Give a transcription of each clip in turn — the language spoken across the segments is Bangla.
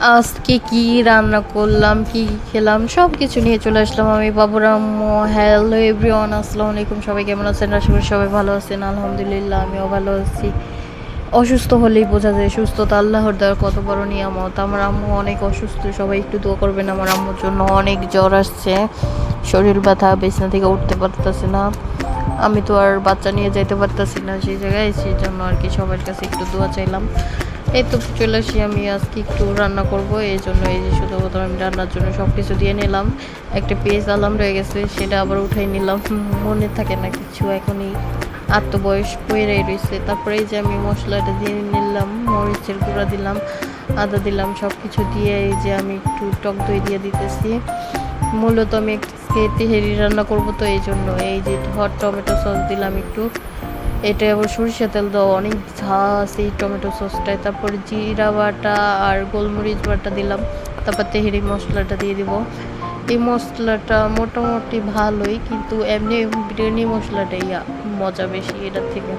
আজকে কি রান্না করলাম, কি খেলাম, সব কিছু নিয়ে চলে আসলাম আমি, বাবুর আম্মু। হ্যালো এভরিওয়ান, আসসালামু আলাইকুম। সবাই কেমন আছেন? আশা করি সবাই ভালো আছেন। আলহামদুলিল্লাহ আমিও ভালো আছি। অসুস্থ হলেই বোঝা যায় সুস্থতা আল্লাহর দেওয়ার কত বড় নিয়ামত। আমার আম্মু অনেক অসুস্থ, সবাই একটু দোয়া করবেন আমার আম্মুর জন্য। অনেক জ্বর আসছে, শরীর ব্যথা, বিছানা থেকে উঠতে পারতেছে না। আমি তো আর বাচ্চা নিয়ে যেতে পারতেছি না সেই জায়গায়, সেই জন্য আর কি সবার কাছে একটু দোয়া চাইলাম। এই তো চলে আসি, আমি আজকে একটু রান্না করব, এই জন্য এই যে শুধুমাত্র আমি রান্নার জন্য সব কিছু দিয়ে নিলাম। একটা পেঁয়াজ আলাম রয়ে গেছে, সেটা আবার উঠাই নিলাম। মনে থাকে না কিছু, এখনই আত্মবয়স বইরাই রয়েছে। তারপরে এই যে আমি মশলাটা দিয়ে নিলাম, মরিচের গুঁড়া দিলাম, আদা দিলাম, সব কিছু দিয়ে এই যে আমি একটু টক দই দিয়ে দিতেছি। মূলত আমি আজকে তেহেরি রান্না করব, তো এই জন্য এই যে হট টমেটো সস দিলাম একটু। এটা আবার সরিষা তেল দেওয়া, অনেক ঝাঁস এই টমেটো সসটায়। তারপরে জিরা বাটা আর গোলমরিচ বাটা দিলাম। তারপর তেহেরি মশলাটা দিয়ে দিব। এই মশলাটা মোটামুটি ভালোই, কিন্তু এমনি বিরিয়ানি মশলাটাই মজা বেশি এটার থেকে।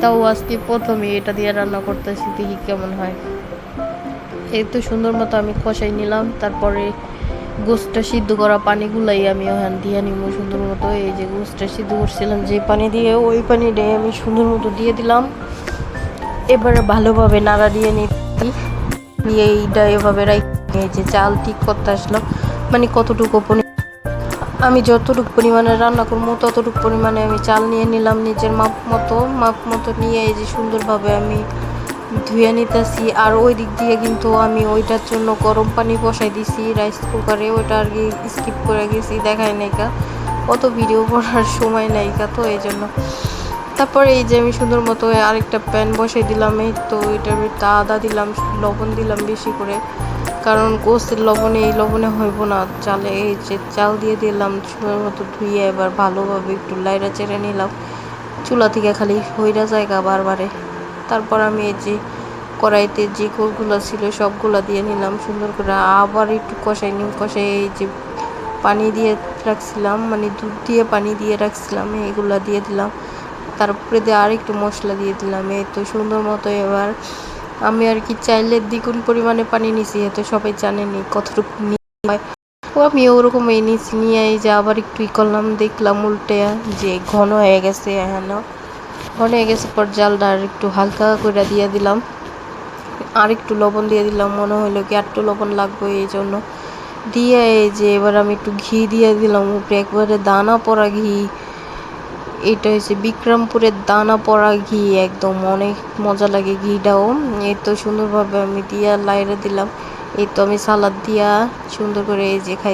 তাও আজকে প্রথমে এটা দিয়ে রান্না করতেছি, দেখি কেমন হয়। এই তো সুন্দর মতো আমি কষাই নিলাম। তারপরে গোশটা সিদ্ধ করা পানিগুলাই আমি ওখান দিয়ে নিব সুন্দর মতো। এই যে গোশটা সিদ্ধ করছিলাম যে পানি দিয়ে, ওই পানিটাই আমি সুন্দর মতো দিয়ে দিলাম। এবারে ভালোভাবে নাড়া দিয়ে নিচ্ছি, দিয়ে এইটা এভাবে রাখি। এই যে চাল ঠিক করতে আসলাম, মানে কতটুকু আমি যতটুকু পরিমাণে রান্না করবো ততটুকু পরিমাণে আমি চাল নিয়ে নিলাম নিজের মাপ মতো নিয়ে এই যে সুন্দরভাবে আমি ধুয়ে নিতেছি। আর ওই দিক দিয়ে কিন্তু আমি ওইটার জন্য গরম পানি বসাই দিছি রাইস কুকারে, ওইটা আর কি স্কিপ করে গেছি, দেখায় নাইকা, অত ভিডিও করার সময় নাইকা, তো এই জন্য। তারপরে এই যে আমি সুন্দর মতো আরেকটা প্যান বসাই দিলাম। এই তো এটার ভিতরে আদা দিলাম, লবণ দিলাম বেশি করে, কারণ গোস্তের লবণে এই লবণে হইব না চালে। এই যে চাল দিয়ে দিলাম সুন্দর মতো ধুয়ে, এবার ভালোভাবে একটু লাইড়া চেড়ে নিলাম। চুলা থেকে খালি হইরা জায়গা বারবারে। তারপর আমি এই যে কড়াইতে যে কোলগুলো ছিল সবগুলা দিয়ে নিলাম সুন্দর করে, আবার একটু কষাই এই যে পানি দিয়ে রাখছিলাম, মানে দুধ দিয়ে পানি দিয়ে রাখছিলাম, এইগুলা দিয়ে দিলাম। তারপরে দিয়ে আর একটু মশলা দিয়ে দিলাম। এই তো সুন্দর মতো এবার আমি আর কি চাইলে দ্বিগুণ পরিমাণে পানি নিছি, এত সবাই জানেনি কতটুকু হয়। ও আমি ওরকম এই নিচে নিয়ে এই যে আবার একটু করলাম, দেখলাম উল্টে যে ঘন হয়ে গেছে। হ্যাঁ ঘন হয়ে গেছে, পর জালটা আর একটু হালকা করে দিয়ে দিলাম। আর একটু লবণ দিয়ে দিলাম, মনে হলো কি একটু লবণ লাগবে, এই জন্য দিয়ে এই যে এবার আমি একটু ঘি দিয়ে দিলাম উপরে, একবারে দানা পড়া ঘি। এটা হচ্ছে বিক্রমপুরের দানা পড়া ঘি, একদম অনেক মজা লাগে ঘিটাও। এই তো সুন্দরভাবে আমি দিয়া লাইরে দিলাম। এই তো আমি সালাদ দিয়া সুন্দর করে এই যে খাই।